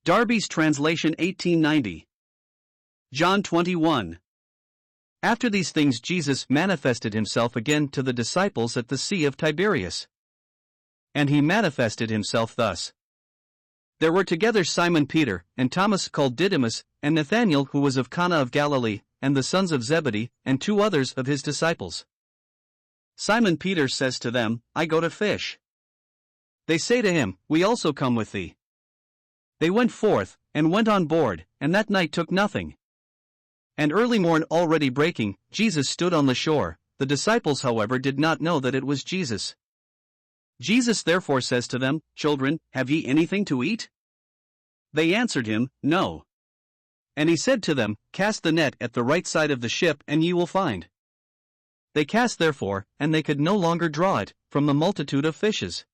Darby's translation 1890. John 21. After these things Jesus manifested himself again to the disciples at the Sea of Tiberias. And he manifested himself thus. There were together Simon Peter, and Thomas called Didymus, and Nathanael who was of Cana of Galilee, and the sons of Zebedee, and two others of his disciples. Simon Peter says to them, I go to fish. They say to him, We also come with thee. They went forth, and went on board, and that night took nothing. And early morn already breaking, Jesus stood on the shore. The disciples however did not know that it was Jesus. Jesus therefore says to them, Children, have ye anything to eat? They answered him, No. And he said to them, Cast the net at the right side of the ship, and ye will find. They cast therefore, and they could no longer draw it, from the multitude of fishes.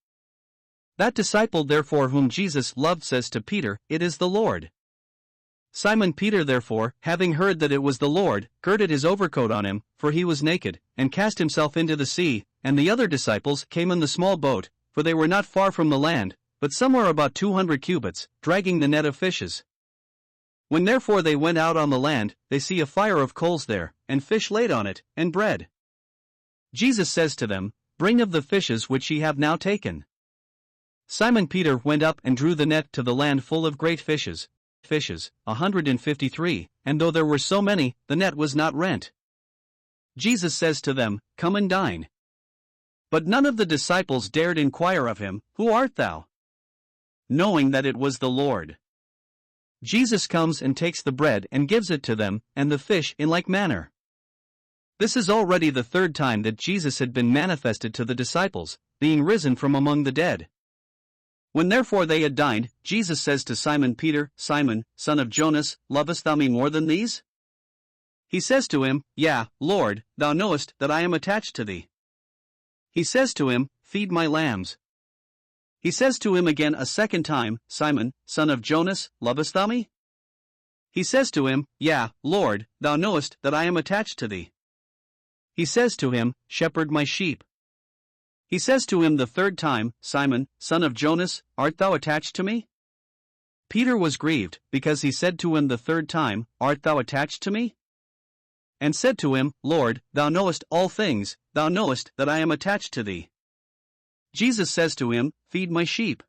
That disciple therefore whom Jesus loved says to Peter, It is the Lord. Simon Peter therefore, having heard that it was the Lord, girded his overcoat on him, for he was naked, and cast himself into the sea, and the other disciples came in the small boat, for they were not far from the land, but somewhere about 200 cubits, dragging the net of fishes. When therefore they went out on the land, they see a fire of coals there, and fish laid on it, and bread. Jesus says to them, Bring of the fishes which ye have now taken. Simon Peter went up and drew the net to the land full of great fishes, 153, and though there were so many, the net was not rent. Jesus says to them, Come and dine. But none of the disciples dared inquire of him, Who art thou? Knowing that it was the Lord. Jesus comes and takes the bread and gives it to them, and the fish in like manner. This is already the third time that Jesus had been manifested to the disciples, being risen from among the dead. When therefore they had dined, Jesus says to Simon Peter, Simon, son of Jonas, lovest thou me more than these? He says to him, Yea, Lord, thou knowest that I am attached to thee. He says to him, Feed my lambs. He says to him again a second time, Simon, son of Jonas, lovest thou me? He says to him, Yea, Lord, thou knowest that I am attached to thee. He says to him, Shepherd my sheep. He says to him the third time, Simon, son of Jonas, art thou attached to me? Peter was grieved, because he said to him the third time, Art thou attached to me? And said to him, Lord, thou knowest all things, thou knowest that I am attached to thee. Jesus says to him, Feed my sheep.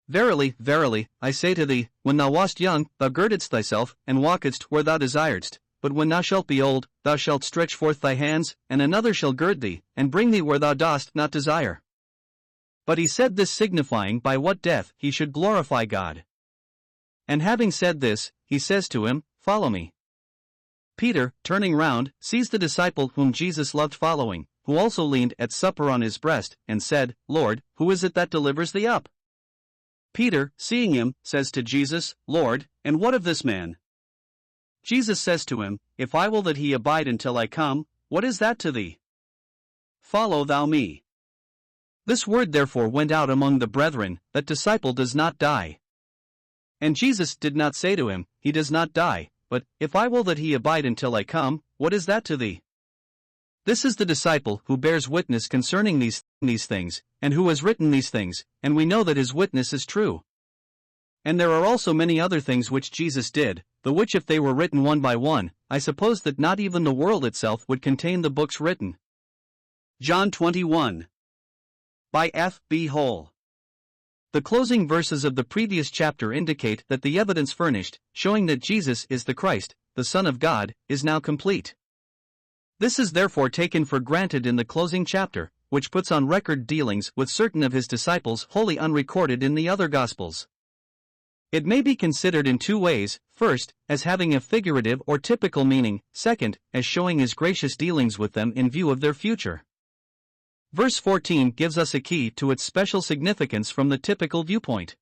Verily, verily, I say to thee, when thou wast young, thou girdedst thyself, and walkedst where thou desiredst. But when thou shalt be old, thou shalt stretch forth thy hands, and another shall gird thee, and bring thee where thou dost not desire. But he said this signifying by what death he should glorify God. And having said this, he says to him, Follow me. Peter, turning round, sees the disciple whom Jesus loved following, who also leaned at supper on his breast, and said, Lord, who is it that delivers thee up? Peter, seeing him, says to Jesus, Lord, and what of this man? Jesus says to him, If I will that he abide until I come, what is that to thee? Follow thou me. This word therefore went out among the brethren, that disciple does not die. And Jesus did not say to him, He does not die, but, If I will that he abide until I come, what is that to thee? This is the disciple who bears witness concerning these things, and who has written these things, and we know that his witness is true. And there are also many other things which Jesus did, the which if they were written one by one, I suppose that not even the world itself would contain the books written. John 21. By F. B. Hole. The closing verses of the previous chapter indicate that the evidence furnished, showing that Jesus is the Christ, the Son of God, is now complete. This is therefore taken for granted in the closing chapter, which puts on record dealings with certain of his disciples wholly unrecorded in the other Gospels. It may be considered in two ways, first, as having a figurative or typical meaning, second, as showing his gracious dealings with them in view of their future. Verse 14 gives us a key to its special significance from the typical viewpoint.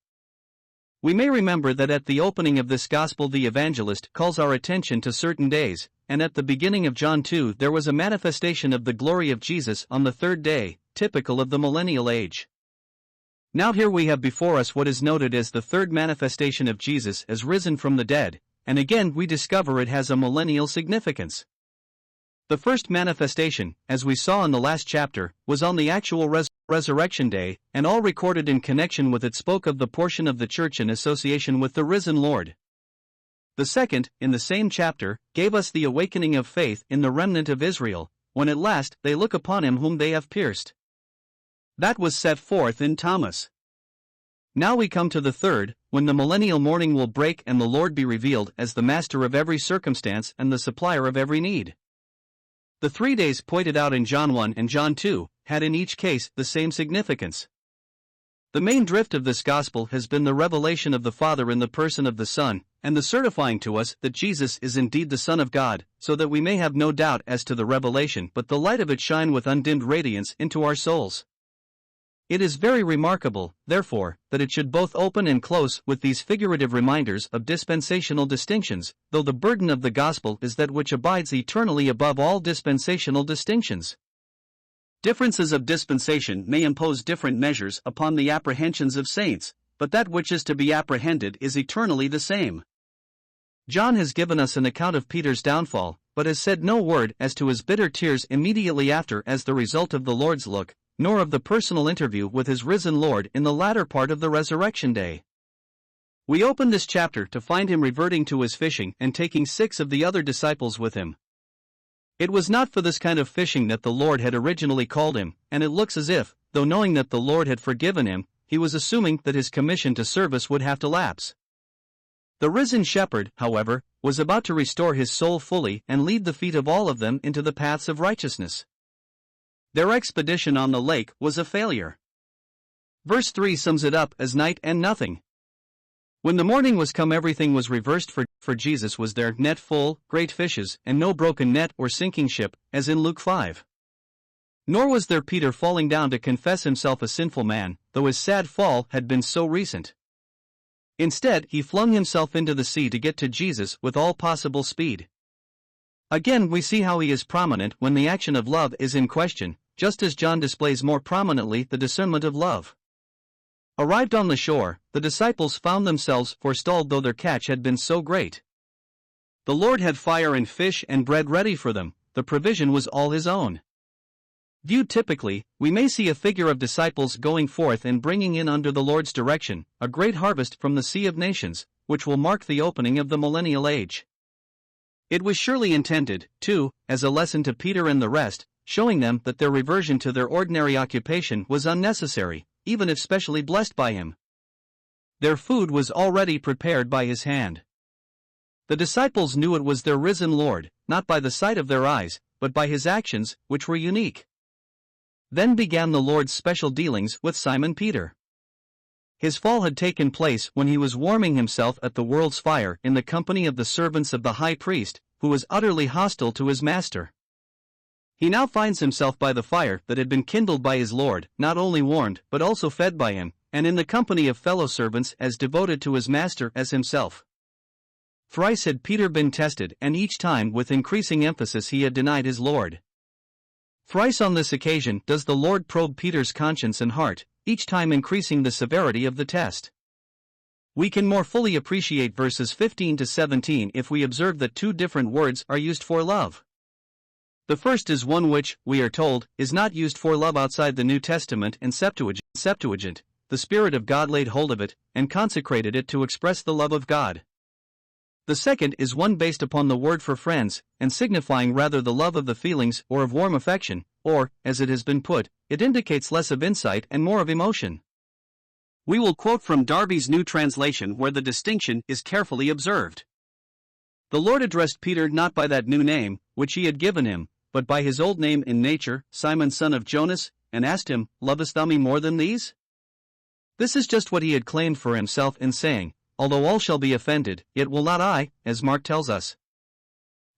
We may remember that at the opening of this Gospel the evangelist calls our attention to certain days, and at the beginning of John 2 there was a manifestation of the glory of Jesus on the third day, typical of the millennial age. Now here we have before us what is noted as the third manifestation of Jesus as risen from the dead, and again we discover it has a millennial significance. The first manifestation, as we saw in the last chapter, was on the actual Resurrection Day, and all recorded in connection with it spoke of the portion of the church in association with the risen Lord. The second, in the same chapter, gave us the awakening of faith in the remnant of Israel, when at last they look upon him whom they have pierced. That was set forth in Thomas. Now we come to the third, when the millennial morning will break and the Lord be revealed as the master of every circumstance and the supplier of every need. The 3 days pointed out in John 1 and John 2 had in each case the same significance. The main drift of this gospel has been the revelation of the Father in the person of the Son, and the certifying to us that Jesus is indeed the Son of God, so that we may have no doubt as to the revelation but the light of it shine with undimmed radiance into our souls. It is very remarkable, therefore, that it should both open and close with these figurative reminders of dispensational distinctions, though the burden of the gospel is that which abides eternally above all dispensational distinctions. Differences of dispensation may impose different measures upon the apprehensions of saints, but that which is to be apprehended is eternally the same. John has given us an account of Peter's downfall, but has said no word as to his bitter tears immediately after as the result of the Lord's look, nor of the personal interview with his risen Lord in the latter part of the resurrection day. We open this chapter to find him reverting to his fishing and taking 6 of the other disciples with him. It was not for this kind of fishing that the Lord had originally called him, and it looks as if, though knowing that the Lord had forgiven him, he was assuming that his commission to service would have to lapse. The risen shepherd, however, was about to restore his soul fully and lead the feet of all of them into the paths of righteousness. Their expedition on the lake was a failure. Verse 3 sums it up as night and nothing. When the morning was come, everything was reversed, for Jesus was there, net full, great fishes, and no broken net or sinking ship, as in Luke 5. Nor was there Peter falling down to confess himself a sinful man, though his sad fall had been so recent. Instead, he flung himself into the sea to get to Jesus with all possible speed. Again, we see how he is prominent when the action of love is in question, just as John displays more prominently the discernment of love. Arrived on the shore, the disciples found themselves forestalled, though their catch had been so great. The Lord had fire and fish and bread ready for them, the provision was all his own. Viewed typically, we may see a figure of disciples going forth and bringing in under the Lord's direction a great harvest from the sea of nations, which will mark the opening of the millennial age. It was surely intended, too, as a lesson to Peter and the rest, showing them that their reversion to their ordinary occupation was unnecessary, even if specially blessed by him. Their food was already prepared by his hand. The disciples knew it was their risen Lord, not by the sight of their eyes, but by his actions, which were unique. Then began the Lord's special dealings with Simon Peter. His fall had taken place when he was warming himself at the world's fire in the company of the servants of the high priest, who was utterly hostile to his master. He now finds himself by the fire that had been kindled by his Lord, not only warmed but also fed by him, and in the company of fellow servants as devoted to his master as himself. Thrice had Peter been tested, and each time with increasing emphasis he had denied his Lord. Thrice on this occasion does the Lord probe Peter's conscience and heart, each time increasing the severity of the test. We can more fully appreciate verses 15 to 17 if we observe that 2 different words are used for love. The first is one which, we are told, is not used for love outside the New Testament and Septuagint. The Spirit of God laid hold of it, and consecrated it to express the love of God. The second is one based upon the word for friends, and signifying rather the love of the feelings or of warm affection, or, as it has been put, it indicates less of insight and more of emotion. We will quote from Darby's New Translation where the distinction is carefully observed. The Lord addressed Peter not by that new name, which he had given him, but by his old name in nature, Simon son of Jonas, and asked him, Lovest thou me more than these? This is just what he had claimed for himself in saying, Although all shall be offended, yet will not I, as Mark tells us.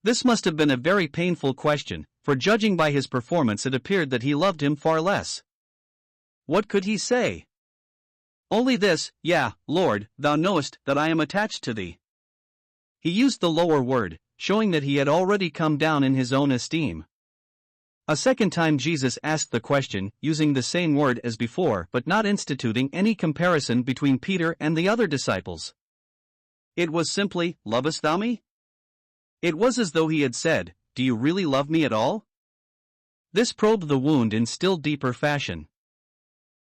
This must have been a very painful question, for judging by his performance it appeared that he loved him far less. What could he say? Only this, Yea, Lord, thou knowest that I am attached to thee. He used the lower word, showing that he had already come down in his own esteem. A second time Jesus asked the question, using the same word as before but not instituting any comparison between Peter and the other disciples. It was simply, Lovest thou me? It was as though he had said, Do you really love me at all? This probed the wound in still deeper fashion.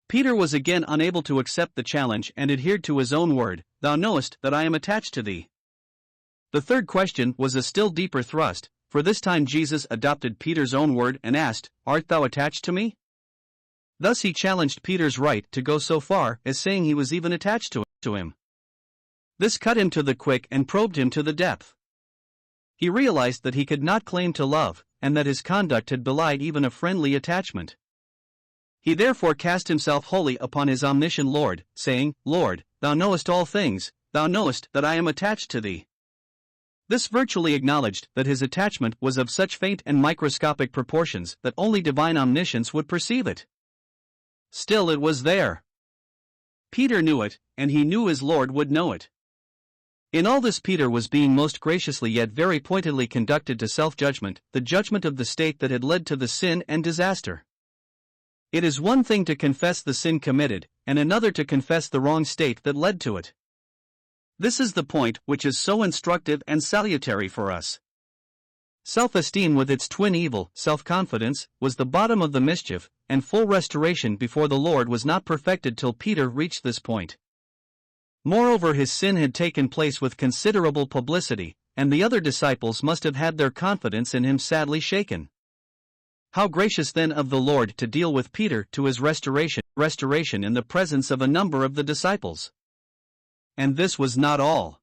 Peter was again unable to accept the challenge and adhered to his own word, "Thou knowest that I am attached to thee." The third question was a still deeper thrust, for this time Jesus adopted Peter's own word and asked, "Art thou attached to me?" Thus he challenged Peter's right to go so far as saying he was even attached to him. This cut him to the quick and probed him to the depth. He realized that he could not claim to love, and that his conduct had belied even a friendly attachment. He therefore cast himself wholly upon his omniscient Lord, saying, "Lord, thou knowest all things, thou knowest that I am attached to thee." This virtually acknowledged that his attachment was of such faint and microscopic proportions that only divine omniscience would perceive it. Still it was there. Peter knew it, and he knew his Lord would know it. In all this Peter was being most graciously yet very pointedly conducted to self-judgment, the judgment of the state that had led to the sin and disaster. It is one thing to confess the sin committed, and another to confess the wrong state that led to it. This is the point which is so instructive and salutary for us. Self-esteem with its twin evil, self-confidence, was the bottom of the mischief, and full restoration before the Lord was not perfected till Peter reached this point. Moreover, his sin had taken place with considerable publicity, and the other disciples must have had their confidence in him sadly shaken. How gracious then of the Lord to deal with Peter to his restoration in the presence of a number of the disciples. And this was not all.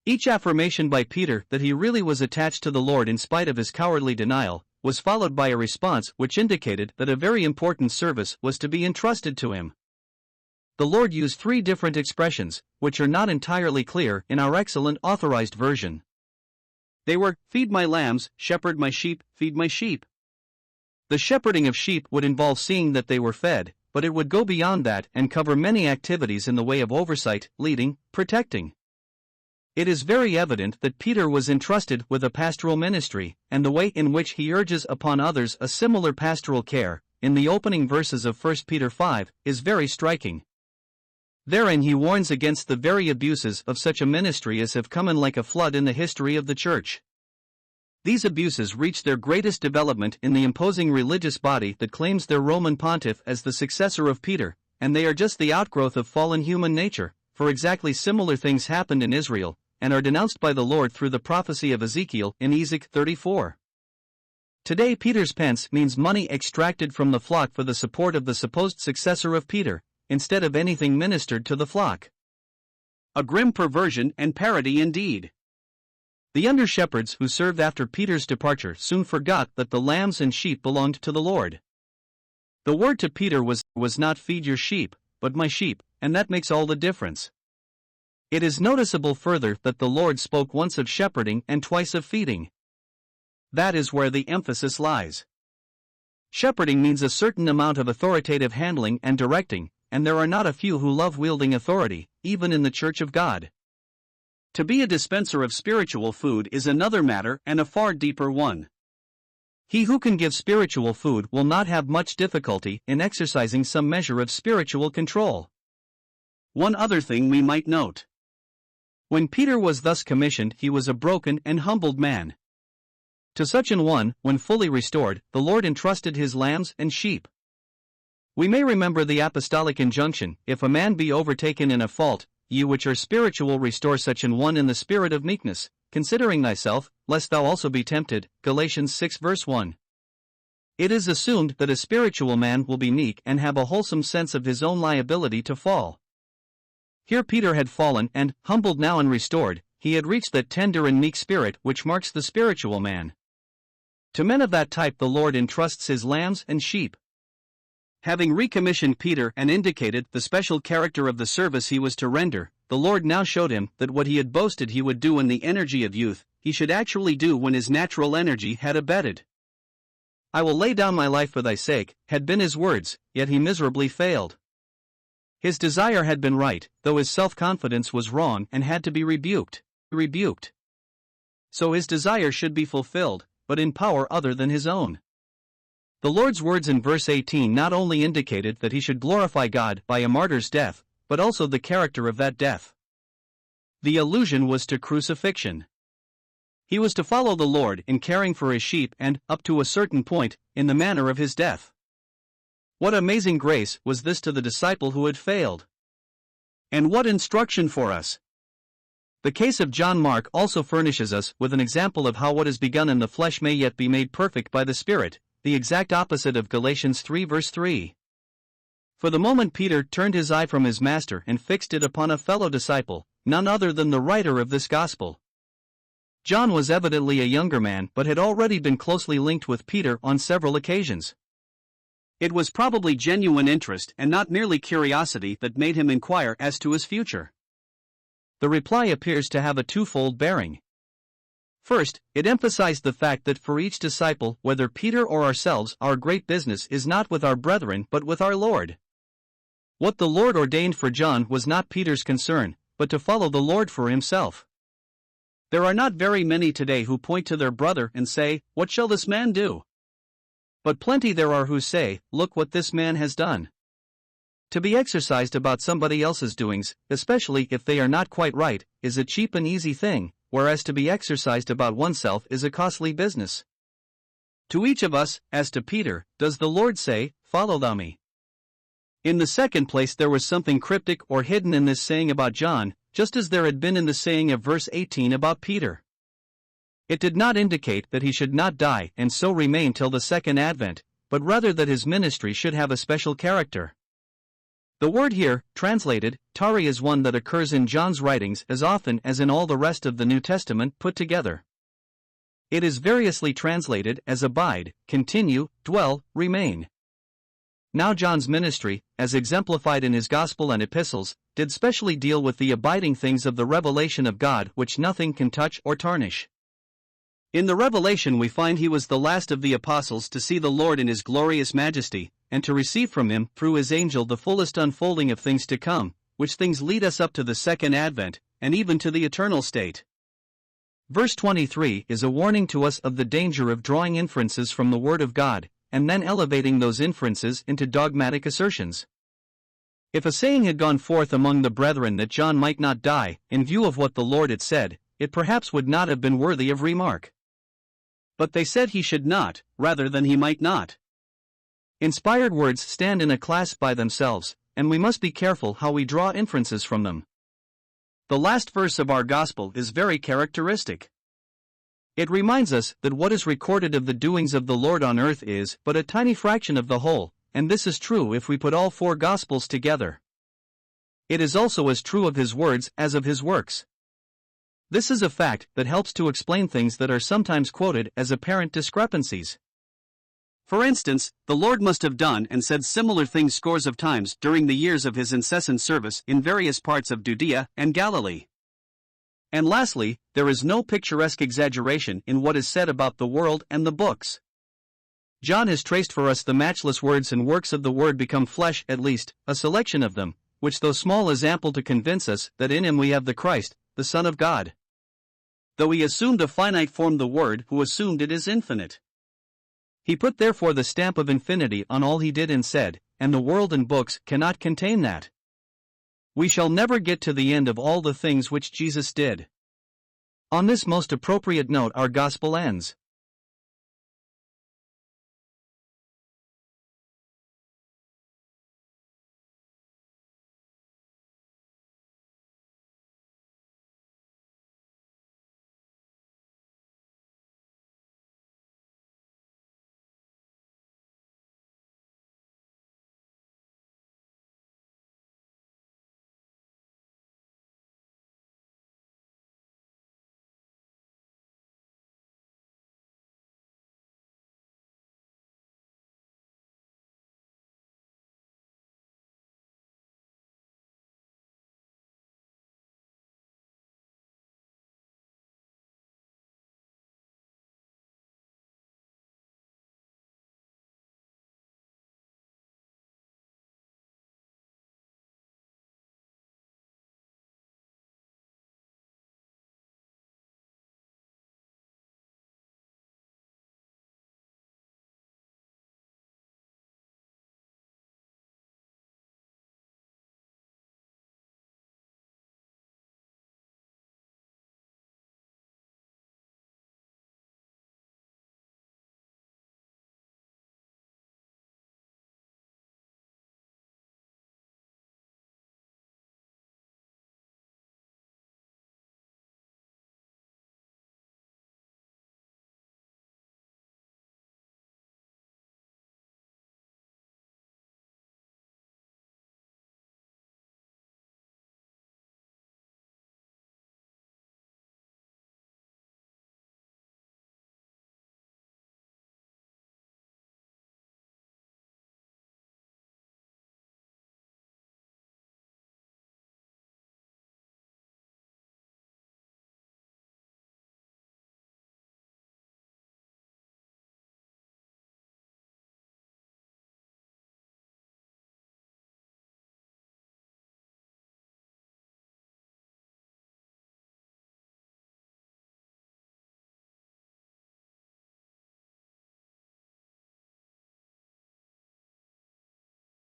Each affirmation by Peter that he really was attached to the Lord in spite of his cowardly denial, was followed by a response which indicated that a very important service was to be entrusted to him. The Lord used three different expressions, which are not entirely clear in our excellent authorized version. They were, "Feed my lambs, shepherd my sheep, feed my sheep." The shepherding of sheep would involve seeing that they were fed, but it would go beyond that and cover many activities in the way of oversight, leading, protecting. It is very evident that Peter was entrusted with a pastoral ministry, and the way in which he urges upon others a similar pastoral care, in the opening verses of 1 Peter 5, is very striking. Therein he warns against the very abuses of such a ministry as have come in like a flood in the history of the Church. These abuses reach their greatest development in the imposing religious body that claims their Roman pontiff as the successor of Peter, and they are just the outgrowth of fallen human nature, for exactly similar things happened in Israel, and are denounced by the Lord through the prophecy of Ezekiel in Ezek 34. Today Peter's pence means money extracted from the flock for the support of the supposed successor of Peter, instead of anything ministered to the flock. A grim perversion and parody indeed. The under-shepherds who served after Peter's departure soon forgot that the lambs and sheep belonged to the Lord. The word to Peter was not "feed your sheep," but "my sheep," and that makes all the difference. It is noticeable further that the Lord spoke once of shepherding and twice of feeding. That is where the emphasis lies. Shepherding means a certain amount of authoritative handling and directing, and there are not a few who love wielding authority, even in the Church of God. To be a dispenser of spiritual food is another matter and a far deeper one. He who can give spiritual food will not have much difficulty in exercising some measure of spiritual control. One other thing we might note. When Peter was thus commissioned, he was a broken and humbled man. To such an one, when fully restored, the Lord entrusted his lambs and sheep. We may remember the apostolic injunction, "If a man be overtaken in a fault, ye which are spiritual restore such an one in the spirit of meekness, considering thyself, lest thou also be tempted." Galatians 6 verse 1. It is assumed that a spiritual man will be meek and have a wholesome sense of his own liability to fall. Here Peter had fallen and, humbled now and restored, he had reached that tender and meek spirit which marks the spiritual man. To men of that type the Lord entrusts his lambs and sheep. Having recommissioned Peter and indicated the special character of the service he was to render, the Lord now showed him that what he had boasted he would do in the energy of youth, he should actually do when his natural energy had abated. "I will lay down my life for thy sake," had been his words, yet he miserably failed. His desire had been right, though his self-confidence was wrong and had to be rebuked. So his desire should be fulfilled, but in power other than his own. The Lord's words in verse 18 not only indicated that he should glorify God by a martyr's death, but also the character of that death. The allusion was to crucifixion. He was to follow the Lord in caring for his sheep and, up to a certain point, in the manner of his death. What amazing grace was this to the disciple who had failed! And what instruction for us! The case of John Mark also furnishes us with an example of how what is begun in the flesh may yet be made perfect by the Spirit, the exact opposite of Galatians 3 verse 3. For the moment Peter turned his eye from his master and fixed it upon a fellow disciple, none other than the writer of this gospel. John was evidently a younger man but had already been closely linked with Peter on several occasions. It was probably genuine interest and not merely curiosity that made him inquire as to his future. The reply appears to have a twofold bearing. First, it emphasized the fact that for each disciple, whether Peter or ourselves, our great business is not with our brethren but with our Lord. What the Lord ordained for John was not Peter's concern, but to follow the Lord for himself. There are not very many today who point to their brother and say, "What shall this man do?" But plenty there are who say, "Look what this man has done." To be exercised about somebody else's doings, especially if they are not quite right, is a cheap and easy thing, whereas to be exercised about oneself is a costly business. To each of us, as to Peter, does the Lord say, "Follow thou me"? In the second place, there was something cryptic or hidden in this saying about John, just as there had been in the saying of verse 18 about Peter. It did not indicate that he should not die and so remain till the second advent, but rather that his ministry should have a special character. The word here, translated, tari, is one that occurs in John's writings as often as in all the rest of the New Testament put together. It is variously translated as abide, continue, dwell, remain. Now John's ministry, as exemplified in his gospel and epistles, did specially deal with the abiding things of the revelation of God which nothing can touch or tarnish. In the revelation we find he was the last of the apostles to see the Lord in his glorious majesty, and to receive from him through his angel the fullest unfolding of things to come, which things lead us up to the second advent, and even to the eternal state. Verse 23 is a warning to us of the danger of drawing inferences from the Word of God, and then elevating those inferences into dogmatic assertions. If a saying had gone forth among the brethren that John might not die, in view of what the Lord had said, it perhaps would not have been worthy of remark. But they said he should not, rather than he might not. Inspired words stand in a class by themselves, and we must be careful how we draw inferences from them. The last verse of our gospel is very characteristic. It reminds us that what is recorded of the doings of the Lord on earth is but a tiny fraction of the whole, and this is true if we put all four gospels together. It is also as true of his words as of his works. This is a fact that helps to explain things that are sometimes quoted as apparent discrepancies. For instance, the Lord must have done and said similar things scores of times during the years of his incessant service in various parts of Judea and Galilee. And lastly, there is no picturesque exaggeration in what is said about the world and the books. John has traced for us the matchless words and works of the Word become flesh, at least, a selection of them, which though small is ample to convince us that in him we have the Christ, the Son of God. Though he assumed a finite form, the Word who assumed it is infinite. He put therefore the stamp of infinity on all he did and said, and the world and books cannot contain that. We shall never get to the end of all the things which Jesus did. On this most appropriate note our gospel ends.